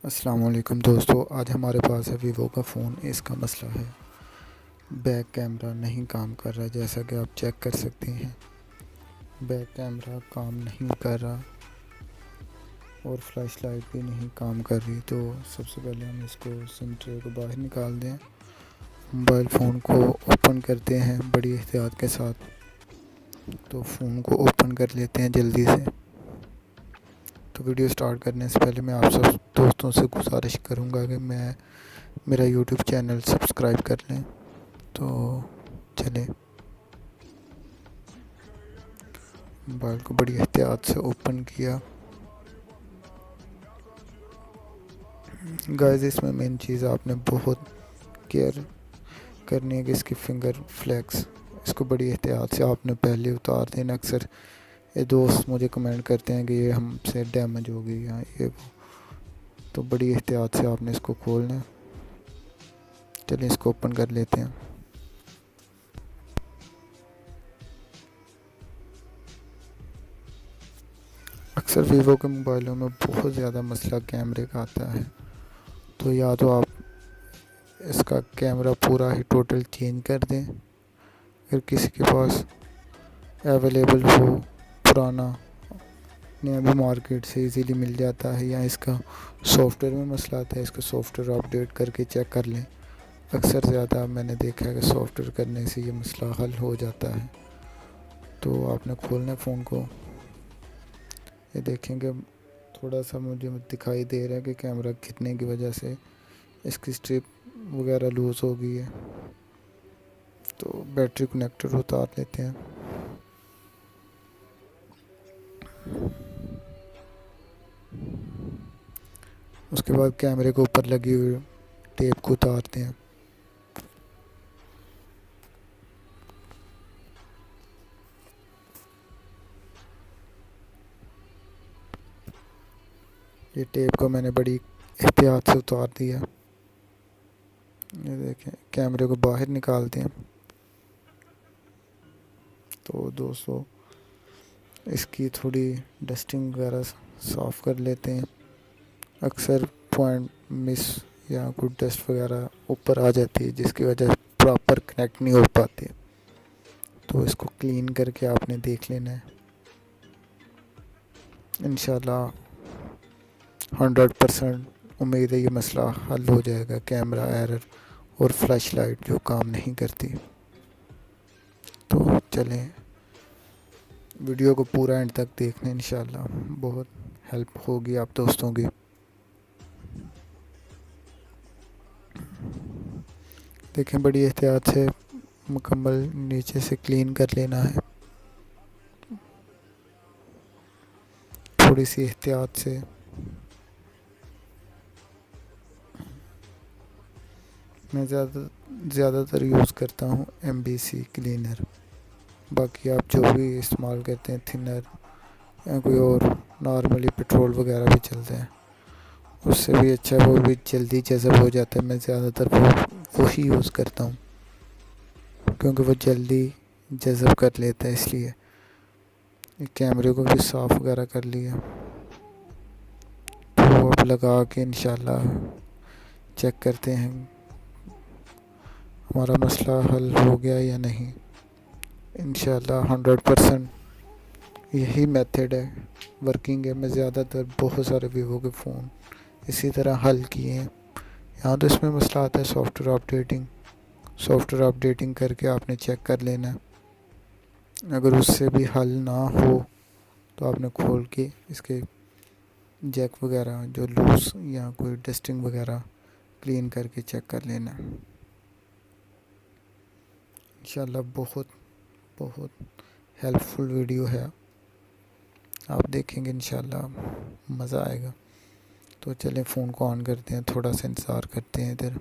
अस्सलाम वालेकुम दोस्तों, आज हमारे पास है वीवो का फ़ोन। इसका मसला है बैक कैमरा नहीं काम कर रहा। जैसा कि आप चेक कर सकते हैं, बैक कैमरा काम नहीं कर रहा और फ्लैश लाइट भी नहीं काम कर रही। तो सबसे पहले हम इसको सिम ट्रे को बाहर निकाल दें, मोबाइल फ़ोन को ओपन करते हैं बड़ी एहतियात के साथ। तो फ़ोन को ओपन कर लेते हैं जल्दी से। तो वीडियो स्टार्ट करने से पहले मैं आप सब दोस्तों से गुजारिश करूंगा कि मेरा यूट्यूब चैनल सब्सक्राइब कर लें। तो चलें, मोबाइल को बड़ी एहतियात से ओपन किया। गाइस, इसमें मेन चीज़ आपने बहुत केयर करनी है कि इसकी फिंगर फ्लैग्स, इसको बड़ी एहतियात से आपने पहले उतार देना। अक्सर ये दोस्त मुझे कमेंट करते हैं कि ये हमसे डैमेज हो गई या ये वो, तो बड़ी एहतियात से आपने इसको खोलना है। चलिए इसको ओपन कर लेते हैं। अक्सर वीवो के मोबाइलों में बहुत ज़्यादा मसला कैमरे का आता है। तो या तो आप इसका कैमरा पूरा ही टोटल चेंज कर दें, अगर किसी के पास अवेलेबल हो पुराना, नया भी मार्केट से इजीली मिल जाता है, या इसका सॉफ्टवेयर में मसला आता है, इसका सॉफ्टवेयर अपडेट करके चेक कर लें। अक्सर ज़्यादा मैंने देखा है कि सॉफ्टवेयर करने से ये मसला हल हो जाता है। तो आपने खोलना है फ़ोन को। ये देखेंगे थोड़ा सा मुझे दिखाई दे रहा है कि कैमरा खिंचने की वजह से इसकी स्ट्रिप वगैरह लूज़ हो गई है। तो बैटरी कनेक्टर उतार लेते हैं। उसके बाद कैमरे के ऊपर लगी हुई टेप को उतारते हैं। ये टेप को मैंने बड़ी एहतियात से उतार दिया। ये देखें, कैमरे को बाहर निकालते हैं। तो दोस्तों, इसकी थोड़ी डस्टिंग वगैरह साफ़ कर लेते हैं। अक्सर पॉइंट मिस या कुछ डस्ट वगैरह ऊपर आ जाती है, जिसकी वजह से प्रॉपर कनेक्ट नहीं हो पाती। तो इसको क्लीन करके आपने देख लेना है। इंशाल्लाह 100% उम्मीद है ये मसला हल हो जाएगा, कैमरा एरर और फ्लैश लाइट जो काम नहीं करती। तो चलें, वीडियो को पूरा एंड तक देखना, इंशाल्लाह बहुत हेल्प होगी आप दोस्तों की। देखें, बड़ी एहतियात से मुकम्मल नीचे से क्लीन कर लेना है। थोड़ी सी एहतियात से। मैं ज़्यादातर यूज़ करता हूँ MBC क्लीनर। बाकी आप जो भी इस्तेमाल करते हैं, थिनर या कोई और नॉर्मली पेट्रोल वगैरह भी चलते हैं, उससे भी अच्छा, वो भी जल्दी जज़ब हो जाता है। मैं ज़्यादातर वो ही यूज़ करता हूँ क्योंकि वो जल्दी जज़ब कर लेता है। इसलिए कैमरे को भी साफ़ वगैरह कर लिया। तो अब लगा के इंशाल्लाह चेक करते हैं हमारा मसला हल हो गया या नहीं। इंशाल्लाह 100% यही मेथड है, वर्किंग है। मैं ज़्यादातर बहुत सारे वीवो के फ़ोन इसी तरह हल किए हैं। यहाँ तो इसमें मसला आता है सॉफ्टवेयर अपडेटिंग करके आपने चेक कर लेना है। अगर उससे भी हल ना हो तो आपने खोल के इसके जैक वगैरह जो लूज़ या कोई डस्टिंग वगैरह क्लीन करके चेक कर लेना है। इंशाल्लाह बहुत बहुत हेल्पफुल वीडियो है, आप देखेंगे इंशाल्लाह मज़ा आएगा। तो चलें फ़ोन को ऑन करते हैं, थोड़ा सा इंतज़ार करते हैं इधर।